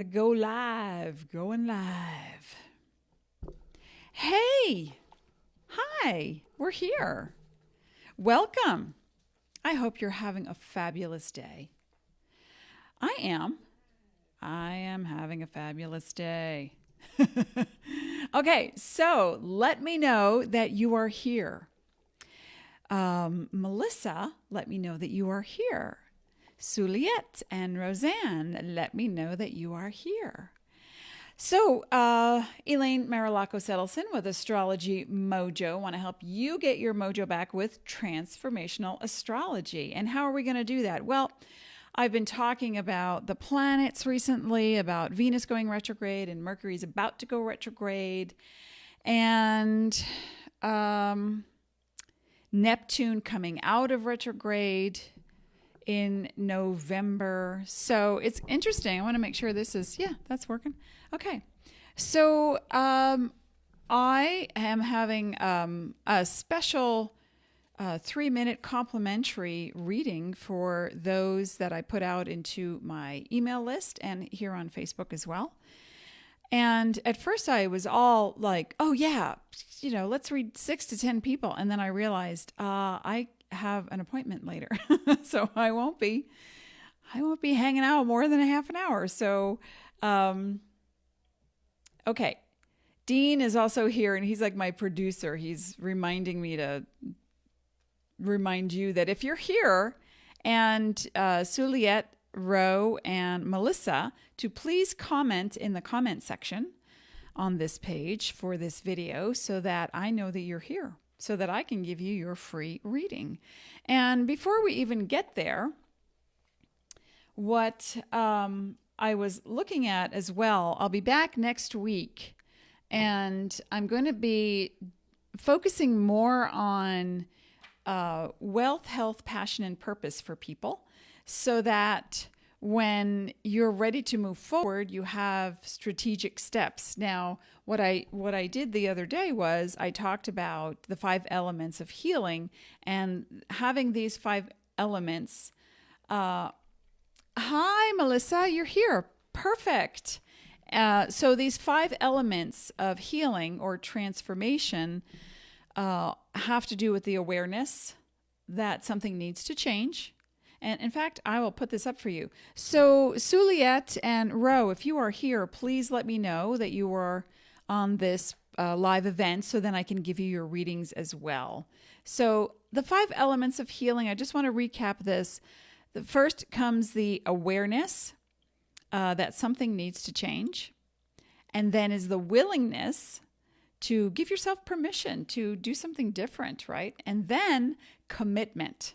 Go live, going live. Hey, hi, we're here. Welcome. I hope you're having a fabulous day. I am. I am having a fabulous day. Okay, so let me know that you are here. Melissa, let me know that you are here. Suliette and Roseanne, let me know that you are here. So, Elaine Marolakos Edelson with Astrology Mojo. Want to help you get your mojo back with transformational astrology. And how are we going to do that? Well, I've been talking about the planets recently, about Venus going retrograde and Mercury's about to go retrograde, and Neptune coming out of retrograde in November. So it's interesting. I want to make sure this is, yeah, that's working. Okay. So I am having a special 3-minute complimentary reading for those that I put out into my email list and here on Facebook as well. And at first I was all like, oh yeah, let's read 6 to 10 people. And then I realized I have an appointment later. So I won't be hanging out more than a half an hour. So, okay. Dean is also here and he's like my producer. He's reminding me to remind you that if you're here and Suliette, Ro, and Melissa, to please comment in the comment section on this page for this video so that I know that you're here, so that I can give you your free reading. And before we even get there, what I was looking at as well, I'll be back next week, and I'm going to be focusing more on wealth, health, passion, and purpose for people, so that when you're ready to move forward, you have strategic steps. Now, what I did the other day was I talked about the 5 elements of healing and having these 5 elements. Hi, Melissa, you're here. Perfect. So these 5 elements of healing or transformation have to do with the awareness that something needs to change. And in fact, I will put this up for you. So Suliette and Ro, if you are here, please let me know that you are on this live event so then I can give you your readings as well. So the 5 elements of healing, I just want to recap this. The first comes the awareness that something needs to change. And then is the willingness to give yourself permission to do something different, right? And then commitment.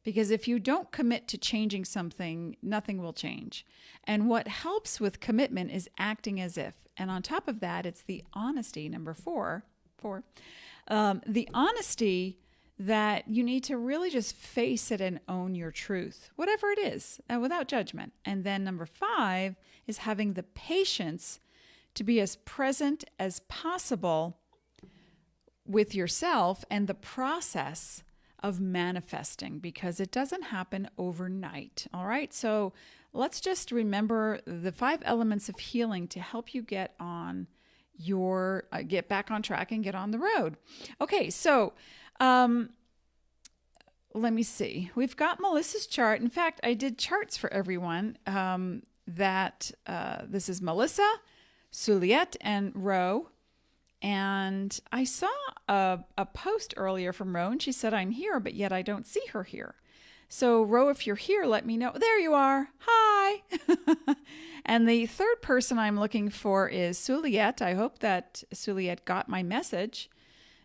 Because if you don't commit to changing something, nothing will change. And what helps with commitment is acting as if. And on top of that, it's the honesty, number 4. The honesty that you need to really just face it and own your truth, whatever it is, without judgment. And then number 5 is having the patience to be as present as possible with yourself and the process of manifesting, because it doesn't happen overnight. All right. So let's just remember the 5 elements of healing to help you get on get back on track and get on the road. Okay. So, let me see. We've got Melissa's chart. In fact, I did charts for everyone. This is Melissa, Suliette, and Ro. And I saw a post earlier from Ro, and she said, I'm here, but yet I don't see her here. So Ro, if you're here, let me know. There you are. Hi. And the third person I'm looking for is Suliette. I hope that Suliette got my message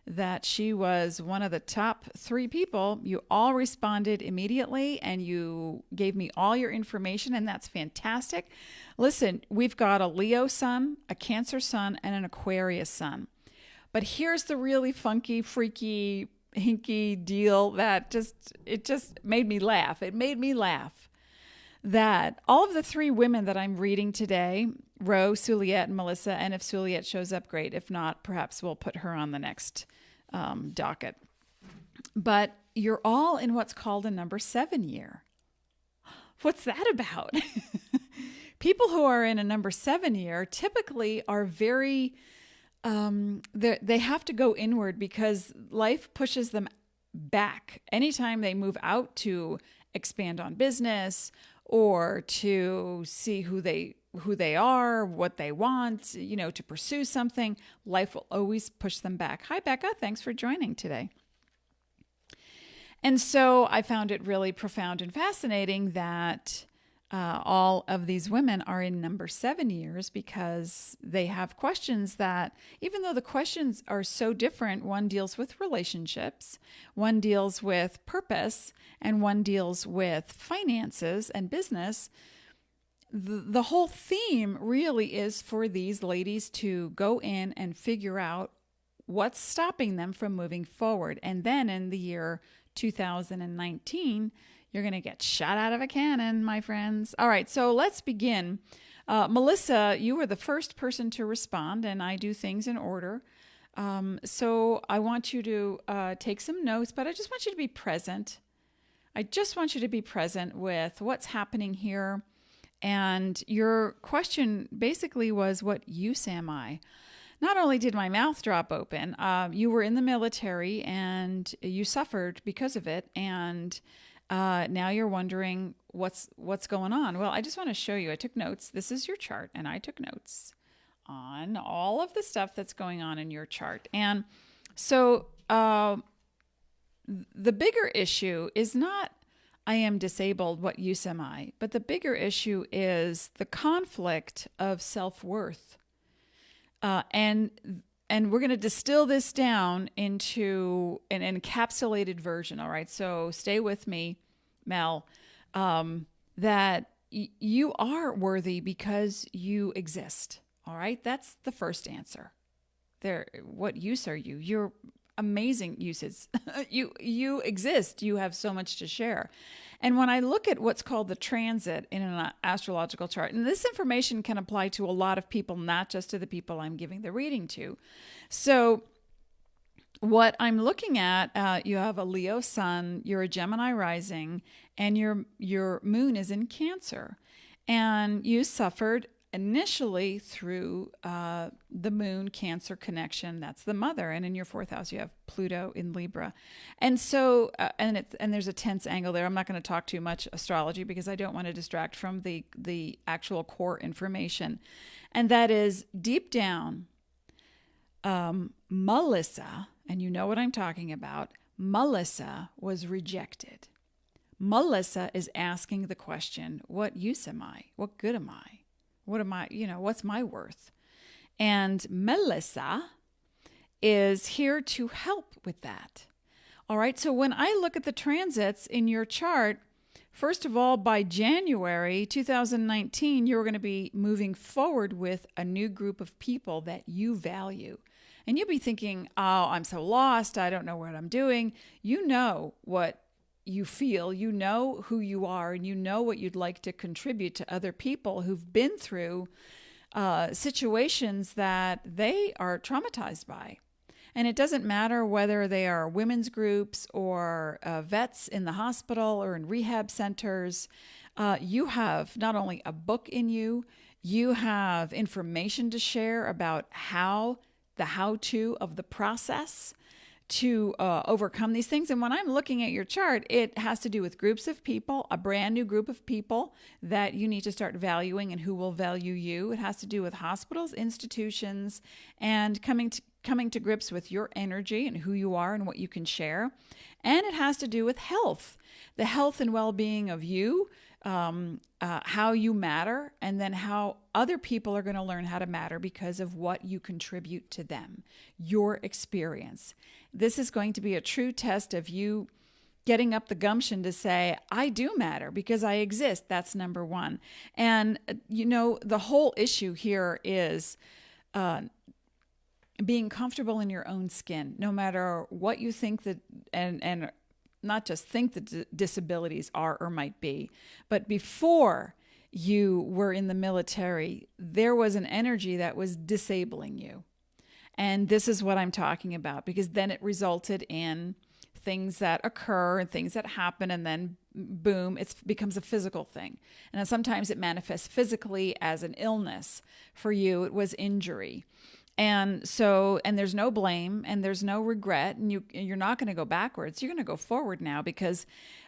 that she was one of the top 3 people. You all responded immediately and you gave me all your information, and that's fantastic. Listen, we've got a Leo sun, a Cancer sun, and an Aquarius sun. But here's the really funky, freaky, hinky deal that it just made me laugh. It made me laugh that all of the 3 women that I'm reading today, Ro, Suliette, and Melissa, and if Suliette shows up, great. If not, perhaps we'll put her on the next docket. But you're all in what's called a number 7 year. What's that about? People who are in a number 7 year typically are very, they have to go inward because life pushes them back. Anytime they move out to expand on business or to see who they are, what they want, to pursue something, life will always push them back. Hi, Becca. Thanks for joining today. And so I found it really profound and fascinating that all of these women are in number 7 years because they have questions that, even though the questions are so different, one deals with relationships, one deals with purpose, and one deals with finances and business. The whole theme really is for these ladies to go in and figure out what's stopping them from moving forward. And then in the year 2019, you're going to get shot out of a cannon, my friends. All right, so let's begin. Melissa, you were the first person to respond, and I do things in order. So I want you to take some notes, but I just want you to be present. I just want you to be present with what's happening here. And your question basically was, what use am I? Not only did my mouth drop open, you were in the military and you suffered because of it. And now you're wondering what's going on. Well, I just want to show you. I took notes. This is your chart, and I took notes on all of the stuff that's going on in your chart. And so the bigger issue is not I am disabled, what use am I? But the bigger issue is the conflict of self-worth. And we're going to distill this down into an encapsulated version. All right. So stay with me, Mel, that you are worthy because you exist. All right. That's the first answer there. What use are you? You're amazing uses. You exist. You have so much to share. And when I look at what's called the transit in an astrological chart, and this information can apply to a lot of people, not just to the people I'm giving the reading to. So what I'm looking at, you have a Leo sun, you're a Gemini rising, and your moon is in Cancer. And you suffered initially through the moon Cancer connection. That's the mother. And in your 4th house, you have Pluto in Libra. And so, and there's a tense angle there. I'm not going to talk too much astrology because I don't want to distract from the actual core information. And that is deep down, Melissa, and you know what I'm talking about, Melissa was rejected. Melissa is asking the question, what use am I? What good am I? What am I, what's my worth? And Melissa is here to help with that. All right. So when I look at the transits in your chart, first of all, by January 2019, you're going to be moving forward with a new group of people that you value. And you'll be thinking, oh, I'm so lost. I don't know what I'm doing. You know what you feel, you know who you are, and you know what you'd like to contribute to other people who've been through situations that they are traumatized by. And it doesn't matter whether they are women's groups or vets in the hospital or in rehab centers. You have not only a book in you, you have information to share about the how-to of the process to overcome these things. And when I'm looking at your chart, it has to do with groups of people, a brand new group of people that you need to start valuing and who will value you. It has to do with hospitals, institutions, and coming to grips with your energy and who you are and what you can share. And it has to do with health, the health and well-being of you, how you matter, and then how other people are going to learn how to matter because of what you contribute to them, your experience. This is going to be a true test of you getting up the gumption to say, I do matter because I exist. That's number one. And, the whole issue here is being comfortable in your own skin, no matter what you think that, and not just think that disabilities are or might be, but before you were in the military, there was an energy that was disabling you. And this is what I'm talking about, because then it resulted in things that occur and things that happen, and then boom, it becomes a physical thing. And then sometimes it manifests physically as an illness. For you, it was injury. And so, and there's no blame and there's no regret, and you're not going to go backwards. You're going to go forward now because,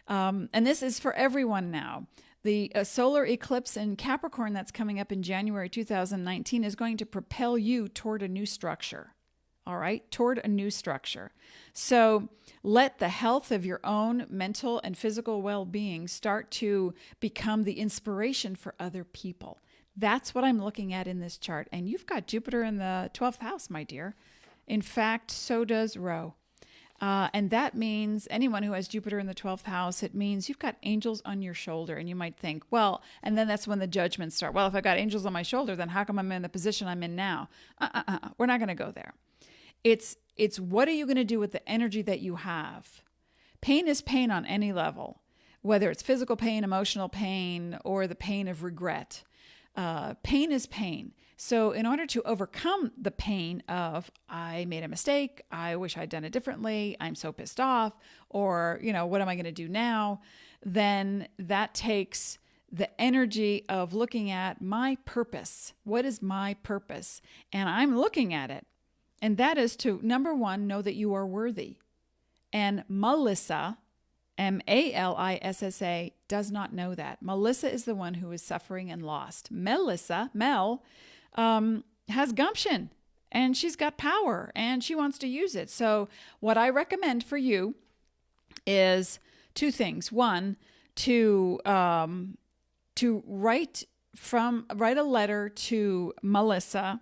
and this is for everyone now. The solar eclipse in Capricorn that's coming up in January 2019 is going to propel you toward a new structure. All right, toward a new structure. So let the health of your own mental and physical well-being start to become the inspiration for other people. That's what I'm looking at in this chart. And you've got Jupiter in the 12th house, my dear. In fact, so does Ro. And that means anyone who has Jupiter in the 12th house, it means you've got angels on your shoulder. And you might think, well, and then that's when the judgments start. Well, if I got angels on my shoulder, then how come I'm in the position I'm in now? We're not going to go there. It's what are you going to do with the energy that you have? Pain is pain on any level, whether it's physical pain, emotional pain, or the pain of regret. Pain is pain. So in order to overcome the pain of, I made a mistake, I wish I'd done it differently, I'm so pissed off, or, what am I going to do now? Then that takes the energy of looking at my purpose. What is my purpose? And I'm looking at it. And that is to, number one, know that you are worthy. And Melissa, Malissa, does not know that. Melissa is the one who is suffering and lost. Mel, has gumption and she's got power and she wants to use it. So what I recommend for you is two things. One, to write a letter to Melissa,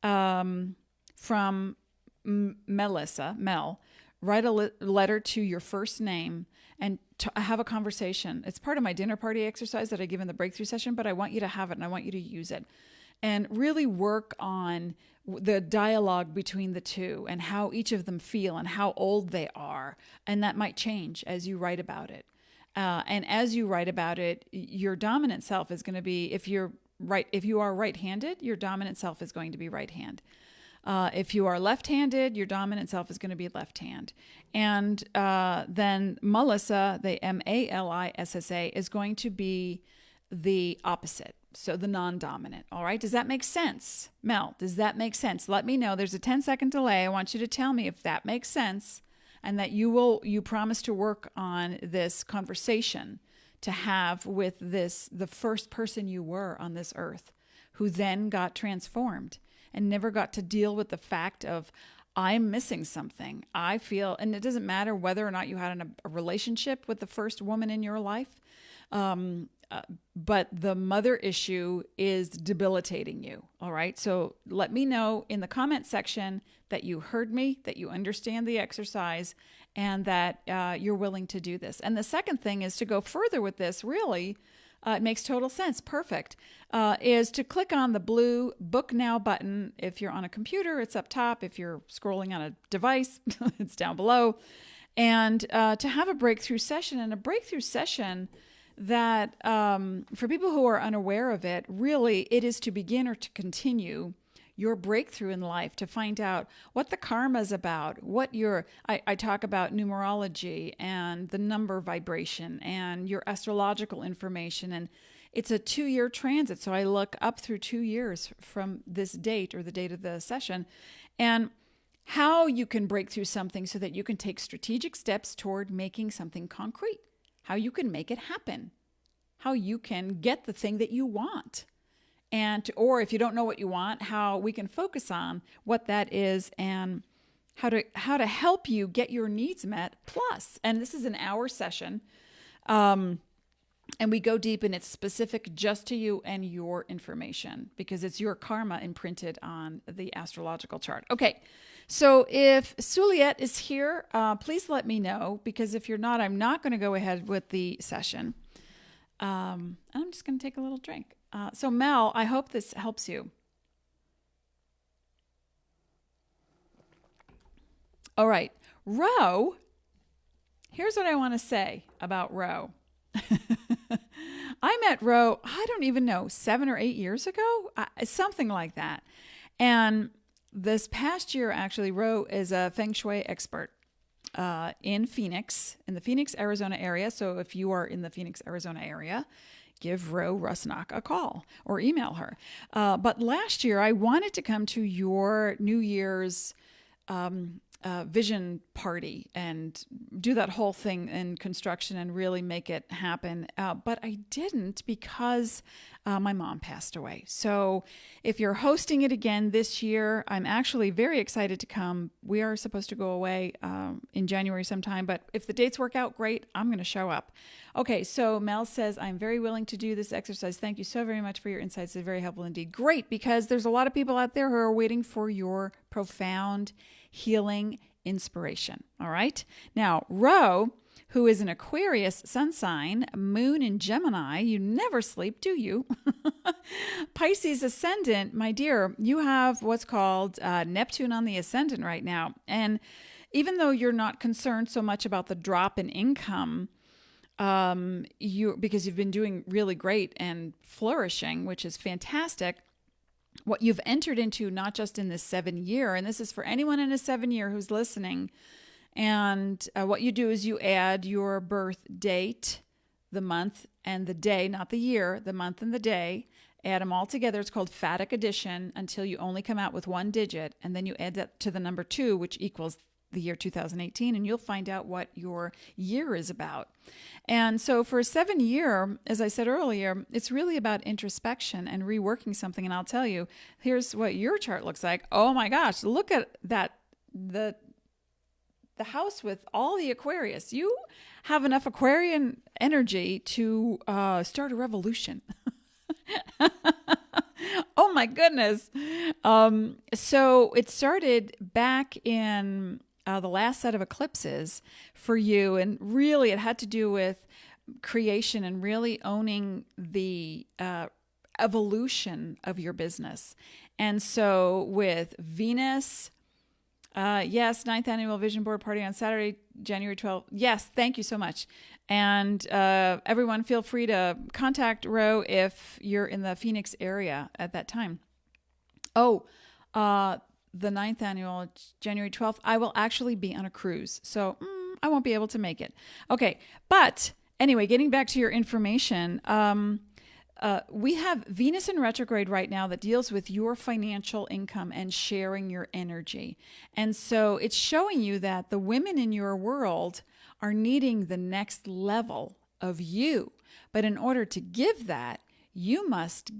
from Melissa, Mel, write a letter to your first name and have a conversation. It's part of my dinner party exercise that I give in the breakthrough session, but I want you to have it and I want you to use it. And really work on the dialogue between the two and how each of them feel and how old they are. And that might change as you write about it. And as you write about it, your dominant self is going to be, if you are right-handed, your dominant self is going to be right hand. If you are left-handed, your dominant self is going to be left hand. And then Melissa, the Malissa, is going to be the opposite. So the non-dominant. All right. Does that make sense? Mel, does that make sense? Let me know. There's a 10-second delay. I want you to tell me if that makes sense and that you promise to work on this conversation to have with the first person you were on this earth, who then got transformed and never got to deal with the fact of, I'm missing something. I feel, and it doesn't matter whether or not you had a relationship with the first woman in your life, but the mother issue is debilitating you. All right. So let me know in the comment section that you heard me, that you understand the exercise, and that you're willing to do this. And the second thing is to go further with this. Really, it makes total sense. Perfect. Is to click on the blue Book Now button. If you're on a computer, it's up top. If you're scrolling on a device, it's down below. And to have a breakthrough session. And a breakthrough session that for people who are unaware of it, really it is to begin or to continue your breakthrough in life, to find out what the karma is about, I talk about numerology and the number vibration and your astrological information. And it's a 2-year transit. So I look up through 2 years from this date or the date of the session, and how you can break through something so that you can take strategic steps toward making something concrete, how you can make it happen, how you can get the thing that you want. Or if you don't know what you want, how we can focus on what that is and how to help you get your needs met. Plus, and this is an hour session, and we go deep, and it's specific just to you and your information because it's your karma imprinted on the astrological chart. Okay, so if Suliet is here, please let me know, because if you're not, I'm not going to go ahead with the session. I'm just going to take a little drink. So Mel, I hope this helps you. All right. Ro, here's what I want to say about Ro. I met Ro, I don't even know, 7 or 8 years ago, something like that. And this past year, actually, Ro is a Feng Shui expert. in Phoenix, in the Phoenix, Arizona area. So if you are in the Phoenix, Arizona area, give Ro Rusnak a call or email her. But last year, I wanted to come to your New Year's vision party and do that whole thing in construction and really make it happen. But I didn't because my mom passed away. So if you're hosting it again this year, I'm actually very excited to come. We are supposed to go away in January sometime, but if the dates work out, great, I'm going to show up. Okay, so Mel says, I'm very willing to do this exercise. Thank you so very much for your insights. It's very helpful indeed. Great, because there's a lot of people out there who are waiting for your profound healing inspiration. All right. Now, Ro, who is an Aquarius sun sign, moon in Gemini, you never sleep, do you? Pisces ascendant, my dear, you have what's called Neptune on the ascendant right now. And even though you're not concerned so much about the drop in income, because you've been doing really great and flourishing, which is fantastic, what you've entered into, not just in this 7-year, and this is for anyone in a 7-year who's listening. And what you do is you add your birth date, the month and the day, not the year, the month and the day, add them all together. It's called phatic addition until you only come out with one digit. And then you add that to the number 2, which equals the year 2018, and you'll find out what your year is about. And so for a 7-year, as I said earlier, it's really about introspection and reworking something. And I'll tell you, here's what your chart looks like. Oh my gosh, look at that. The house with all the Aquarius. You have enough Aquarian energy to start a revolution. Oh my goodness. So it started back in the last set of eclipses for you. And really it had to do with creation and really owning the evolution of your business. And so with Venus, yes, 9th Annual Vision Board Party on Saturday, January 12th. Yes, thank you so much. And everyone feel free to contact Ro if you're in the Phoenix area at that time. Oh, the 9th Annual, January 12th, I will actually be on a cruise. So I won't be able to make it. Okay, but anyway, getting back to your information, we have Venus in retrograde right now that deals with your financial income and sharing your energy. And so it's showing you that the women in your world are needing the next level of you. But in order to give that, you must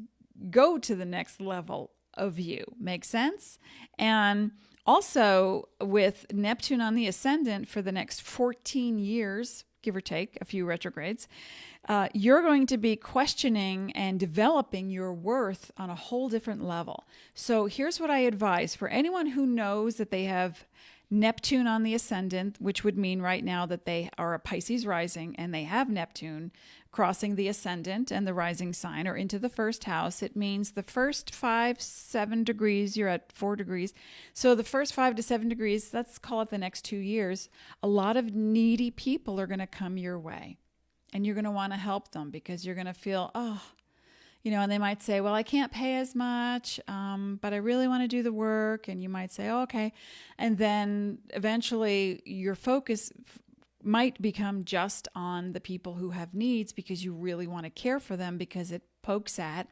go to the next level of you. Make sense? And also with Neptune on the ascendant for the next 14 years, give or take a few retrogrades, you're going to be questioning and developing your worth on a whole different level. So here's what I advise for anyone who knows that they have Neptune on the ascendant, which would mean right now that they are a Pisces rising and they have Neptune crossing the ascendant and the rising sign or into the first house. It means the first 5-7 degrees, you're at 4 degrees. So the first 5 to 7 degrees, let's call it the next 2 years, a lot of needy people are going to come your way. And you're going to want to help them because you're going to feel, and they might say, well, I can't pay as much, but I really want to do the work. And you might say, oh, okay. And then eventually your focus might become just on the people who have needs because you really want to care for them because it pokes at,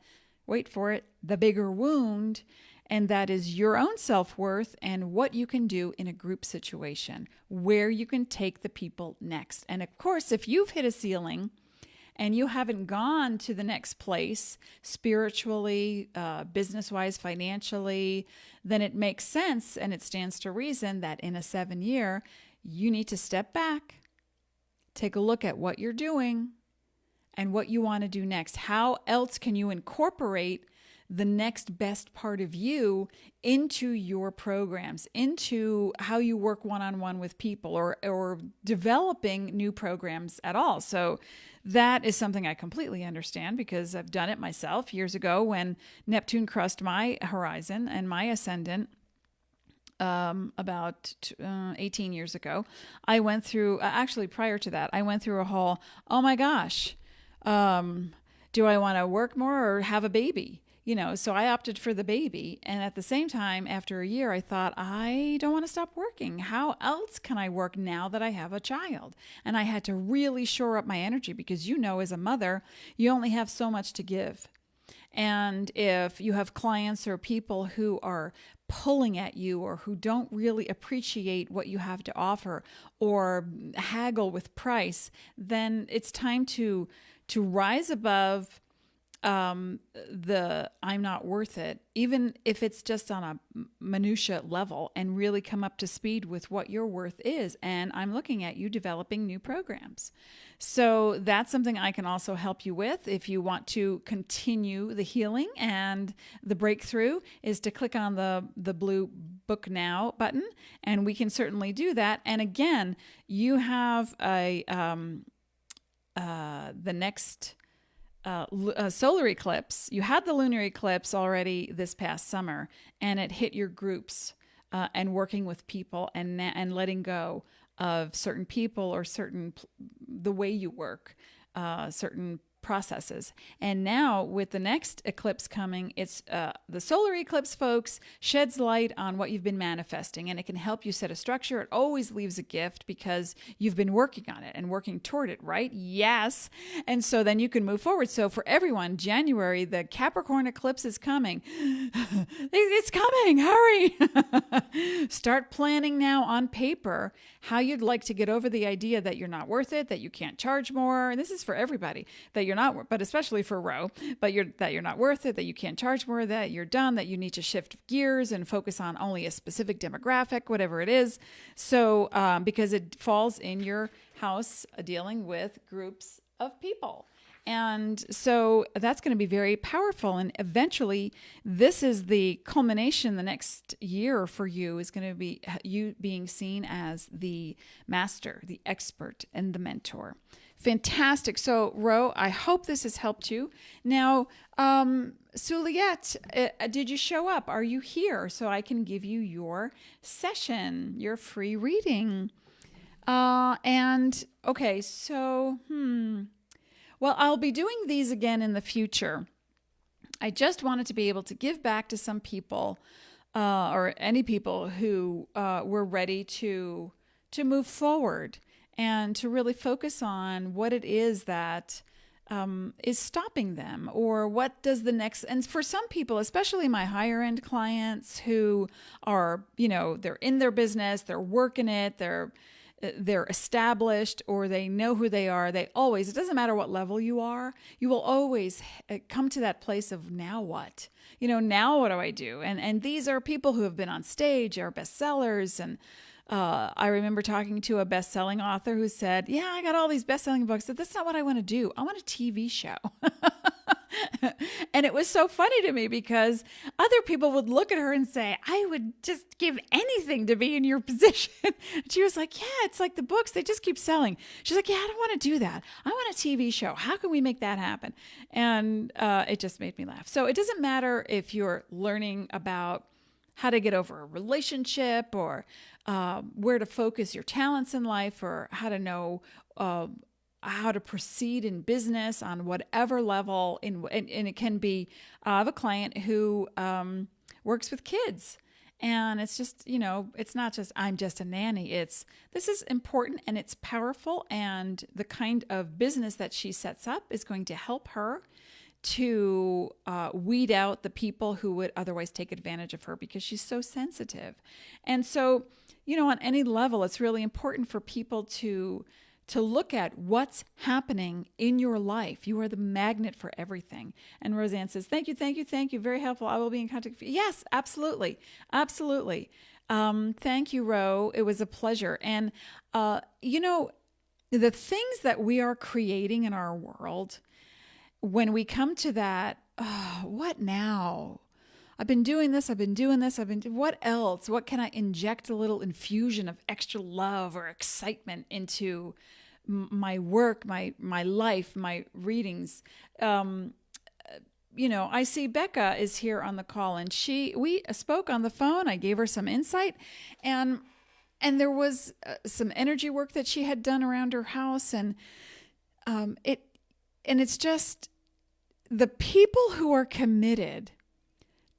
wait for it, the bigger wound. And that is your own self-worth and what you can do in a group situation where you can take the people next. And of course, if you've hit a ceiling and you haven't gone to the next place spiritually, business-wise, financially, then it makes sense and it stands to reason that in a 7-year, you need to step back, take a look at what you're doing and what you want to do next. How else can you incorporate the next best part of you into your programs, into how you work one-on-one with people or developing new programs at all. So that is something I completely understand because I've done it myself years ago when Neptune crossed my horizon and my ascendant about 18 years ago. I went through, actually prior to that, I went through a whole, oh my gosh, do I want to work more or have a baby? so I opted for the baby. And at the same time, after a year, I thought, I don't want to stop working. How else can I work now that I have a child? And I had to really shore up my energy because, as a mother, you only have so much to give. And if you have clients or people who are pulling at you or who don't really appreciate what you have to offer or haggle with price, then it's time to rise above the I'm not worth it, even if it's just on a minutia level, and really come up to speed with what your worth is. And I'm looking at you developing new programs. So that's something I can also help you with. If you want to continue the healing and the breakthrough, is to click on the blue Book Now button, and we can certainly do that. And again, you have the next solar eclipse. You had the lunar eclipse already this past summer, and it hit your groups and working with people and letting go of certain people or the way you work, certain processes. And now with the next eclipse coming, it's the solar eclipse, folks, sheds light on what you've been manifesting, and it can help you set a structure. It always leaves a gift because you've been working on it and working toward it, right? Yes. And so then you can move forward. So for everyone, January, the Capricorn eclipse is coming. It's coming. Hurry. Start planning now on paper how you'd like to get over the idea that you're not worth it, that you can't charge more. And this is for everybody, that you're not, but especially for Ro, that you're not worth it, that you can't charge more, that you're done, that you need to shift gears and focus on only a specific demographic, whatever it is. So, because it falls in your house dealing with groups of people. And so that's going to be very powerful. And eventually, this is the culmination. The next year for you is going to be you being seen as the master, the expert, and the mentor. Fantastic. So, Ro, I hope this has helped you. Now, Suliette, did you show up? Are you here? So I can give you your session, your free reading. Okay, so, well, I'll be doing these again in the future. I just wanted to be able to give back to some people, or any people who were ready to move forward and to really focus on what it is that is stopping them, or what does the next, and for some people, especially my higher end clients who are, they're in their business, they're working it, they're established, or they know who they are. It doesn't matter what level you are, you will always come to that place of now what? Now what do I do? And these are people who have been on stage, are bestsellers. And I remember talking to a best-selling author who said, yeah, I got all these best-selling books, but that's not what I want to do. I want a TV show. And it was so funny to me because other people would look at her and say, I would just give anything to be in your position. And she was like, yeah, it's like the books, they just keep selling. She's like, yeah, I don't want to do that. I want a TV show. How can we make that happen? And it just made me laugh. So it doesn't matter if you're learning about how to get over a relationship, or where to focus your talents in life, or how to know how to proceed in business on whatever level. And it can be, I have a client who works with kids, and it's just, it's not just, I'm just a nanny. This is important, and it's powerful. And the kind of business that she sets up is going to help her to weed out the people who would otherwise take advantage of her, because she's so sensitive. And so, on any level, it's really important for people to look at what's happening in your life. You are the magnet for everything. And Roseanne says, thank you. Very helpful. I will be in contact with you. Yes, absolutely. Absolutely. Thank you, Ro. It was a pleasure. And, the things that we are creating in our world, when we come to that, what now? I've been doing this. What else? What can I inject a little infusion of extra love or excitement into my work, my life, my readings? I see Becca is here on the call, and we spoke on the phone. I gave her some insight, and there was some energy work that she had done around her house, and it's just the people who are committed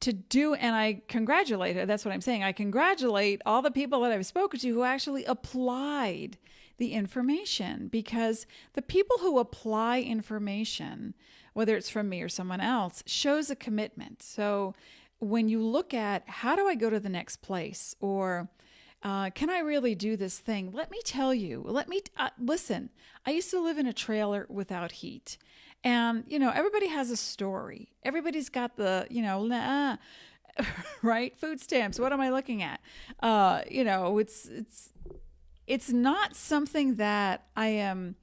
to do, and I congratulate her. That's what I'm saying. I congratulate all the people that I've spoken to who actually applied the information, because the people who apply information, whether it's from me or someone else, shows a commitment. So when you look at how do I go to the next place, or can I really do this thing? Let me tell you, listen, I used to live in a trailer without heat. And, everybody has a story. Everybody's got the, right? Food stamps. What am I looking at? It's not something that I'm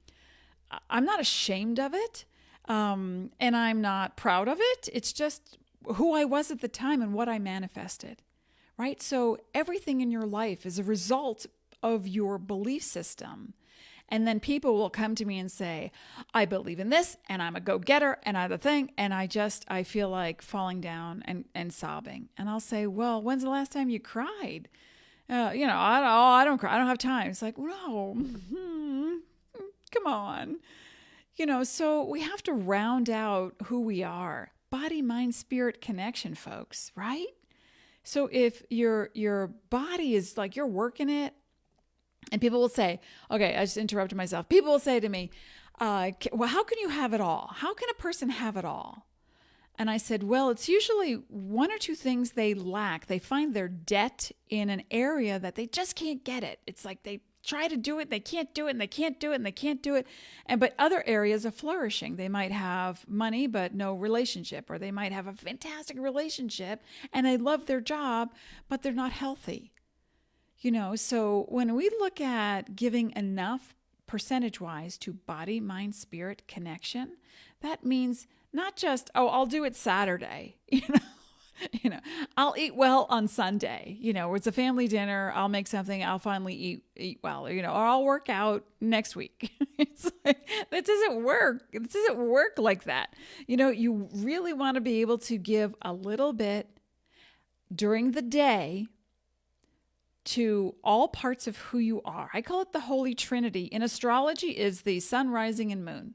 not ashamed of it. And I'm not proud of it. It's just who I was at the time and what I manifested, right? So everything in your life is a result of your belief system. And then people will come to me and say, I believe in this, and I'm a go-getter, and I'm the thing. And I feel like falling down and sobbing. And I'll say, well, when's the last time you cried? I don't cry. I don't have time. It's like, no, come on. So we have to round out who we are. Body, mind, spirit connection, folks, right? So if your body is like you're working it, and people will say, okay, I just interrupted myself. People will say to me, well, how can you have it all? How can a person have it all? And I said, well, it's usually one or two things they lack. They find their debt in an area that they just can't get it. It's like they try to do it, they can't do it, and they can't do it, and they can't do it. But other areas are flourishing. They might have money, but no relationship, or they might have a fantastic relationship and they love their job, but they're not healthy. So when we look at giving enough percentage-wise to body, mind, spirit connection, that means not just, I'll do it Saturday, I'll eat well on Sunday, it's a family dinner, I'll make something, I'll finally eat well, or I'll work out next week. It's like, that doesn't work. It doesn't work like that. You really want to be able to give a little bit during the day to all parts of who you are. I call it the Holy Trinity. In astrology is the sun, rising, and moon.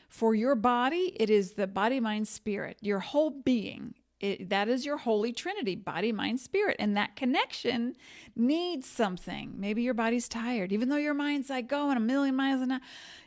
For your body, it is the body, mind, spirit, your whole being. That is your Holy Trinity, body, mind, spirit. And that connection needs something. Maybe your body's tired, even though your mind's like going a million miles an hour.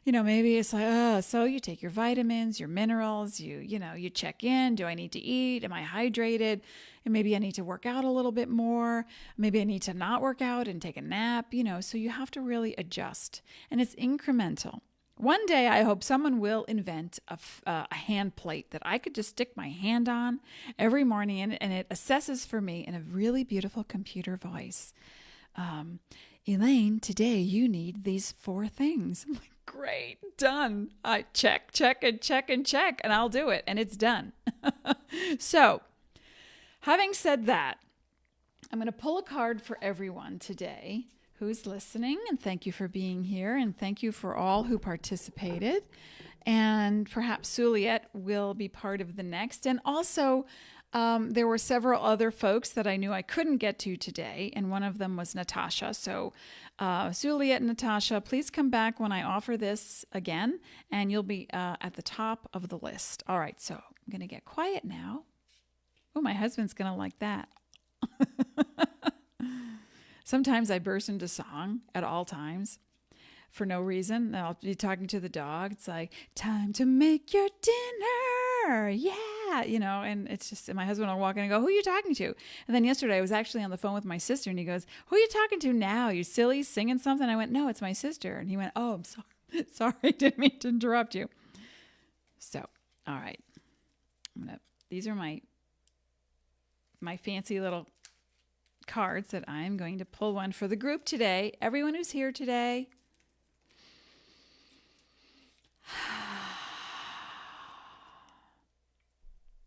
Maybe it's like, so you take your vitamins, your minerals, you check in. Do I need to eat? Am I hydrated? And maybe I need to work out a little bit more. Maybe I need to not work out and take a nap, so you have to really adjust. And it's incremental. One day, I hope someone will invent a hand plate that I could just stick my hand on every morning, and it assesses for me in a really beautiful computer voice. Elaine, today you need these 4 things. I'm like, great, done. I check, and I'll do it, and it's done. So, having said that, I'm going to pull a card for everyone today who's listening, and thank you for being here, and thank you for all who participated. And perhaps Suliet will be part of the next. And also, there were several other folks that I knew I couldn't get to today, and one of them was Natasha. So Suliet and Natasha, please come back when I offer this again, and you'll be at the top of the list. All right, so I'm going to get quiet now. Oh, my husband's going to like that. Sometimes I burst into song at all times for no reason. I'll be talking to the dog. It's like, time to make your dinner. Yeah. And it's just, and my husband will walk in and go, who are you talking to? And then yesterday I was actually on the phone with my sister, and he goes, who are you talking to now? You silly, singing something? I went, no, it's my sister. And he went, oh, I'm sorry. Sorry, didn't mean to interrupt you. So, all right. These are my fancy little cards that I'm going to pull one for the group today. Everyone who's here today.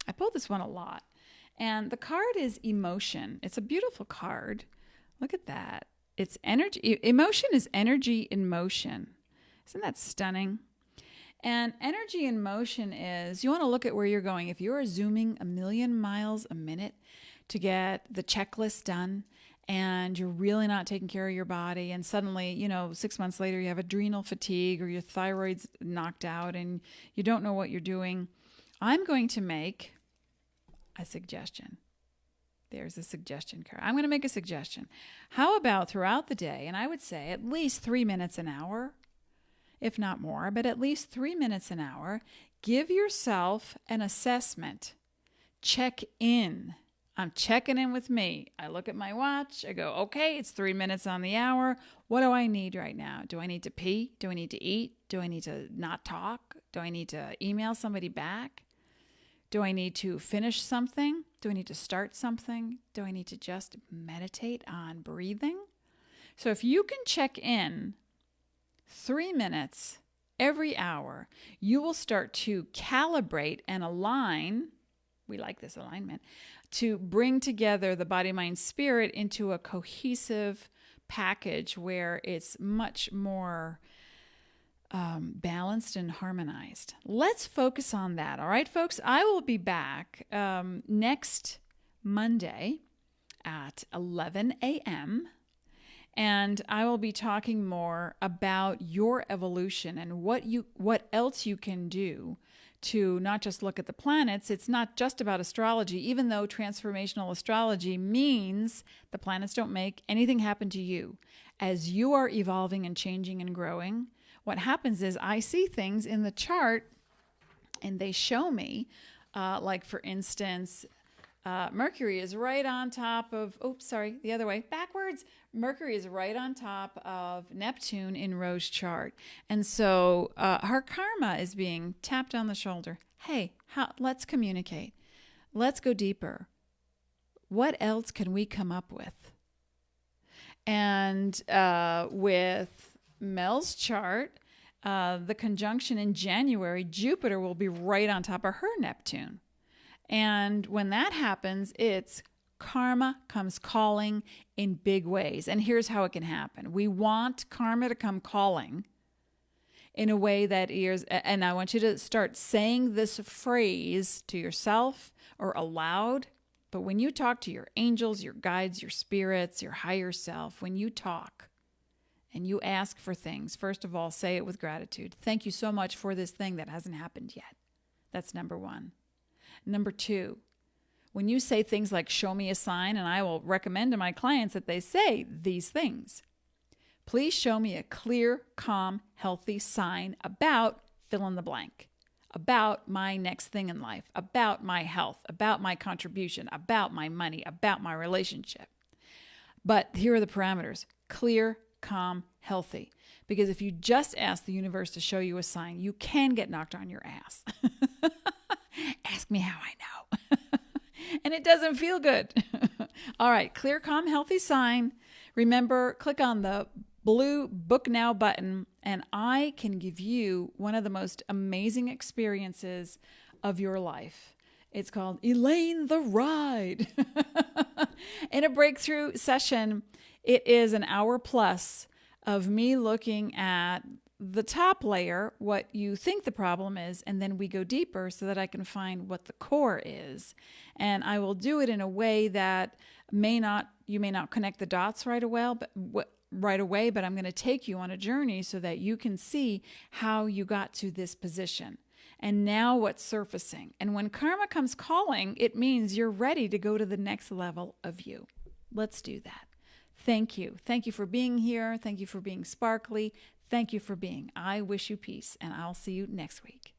I pulled this one a lot. And the card is emotion. It's a beautiful card. Look at that. It's energy. Emotion is energy in motion. Isn't that stunning? And energy in motion is, you want to look at where you're going. If you're zooming 1,000,000 miles a minute to get the checklist done, and you're really not taking care of your body, and suddenly, 6 months later, you have adrenal fatigue or your thyroid's knocked out and you don't know what you're doing, I'm going to make a suggestion. There's a suggestion, Kara. I'm going to make a suggestion. How about throughout the day, and I would say at least 3 minutes an hour, if not more, but at least 3 minutes an hour, give yourself an assessment. Check in. I'm checking in with me. I look at my watch. I go, okay, it's 3 minutes on the hour. What do I need right now? Do I need to pee? Do I need to eat? Do I need to not talk? Do I need to email somebody back? Do I need to finish something? Do I need to start something? Do I need to just meditate on breathing? So if you can check in 3 minutes every hour, you will start to calibrate and align. We like this alignment, to bring together the body, mind, spirit into a cohesive package where it's much more balanced and harmonized. Let's focus on that. All right, folks, I will be back next Monday at 11 a.m. And I will be talking more about your evolution and what else you can do to not just look at the planets. It's not just about astrology, even though transformational astrology means the planets don't make anything happen to you. As you are evolving and changing and growing, what happens is I see things in the chart and they show me, like for instance, Mercury is right on top of, the other way, backwards. Mercury is right on top of Neptune in Ro's chart. And so her karma is being tapped on the shoulder. Hey, let's communicate. Let's go deeper. What else can we come up with? And with Mel's chart, the conjunction in January, Jupiter will be right on top of her Neptune. And when that happens, it's karma comes calling in big ways. And here's how it can happen. We want karma to come calling in a way that is, and I want you to start saying this phrase to yourself or aloud. But when you talk to your angels, your guides, your spirits, your higher self, when you talk and you ask for things, first of all, say it with gratitude. Thank you so much for this thing that hasn't happened yet. That's number one. Number two, when you say things like, show me a sign, and I will recommend to my clients that they say these things. Please show me a clear, calm, healthy sign about fill in the blank, about my next thing in life, about my health, about my contribution, about my money, about my relationship. But here are the parameters: clear, calm, healthy. Because if you just ask the universe to show you a sign, you can get knocked on your ass. Ask me how I know. And it doesn't feel good. All right, clear, calm, healthy sign. Remember, click on the blue Book Now button, and I can give you one of the most amazing experiences of your life. It's called Elaine the Ride. In a breakthrough session, it is an hour plus of me looking at the top layer, what you think the problem is, and then we go deeper so that I can find what the core is. And I will do it in a way that you may not connect the dots right away, but I'm going to take you on a journey so that you can see how you got to this position. And now what's surfacing. And when karma comes calling, it means you're ready to go to the next level of you. Let's do that. Thank you. Thank you for being here. Thank you for being sparkly. Thank you for being. I wish you peace, and I'll see you next week.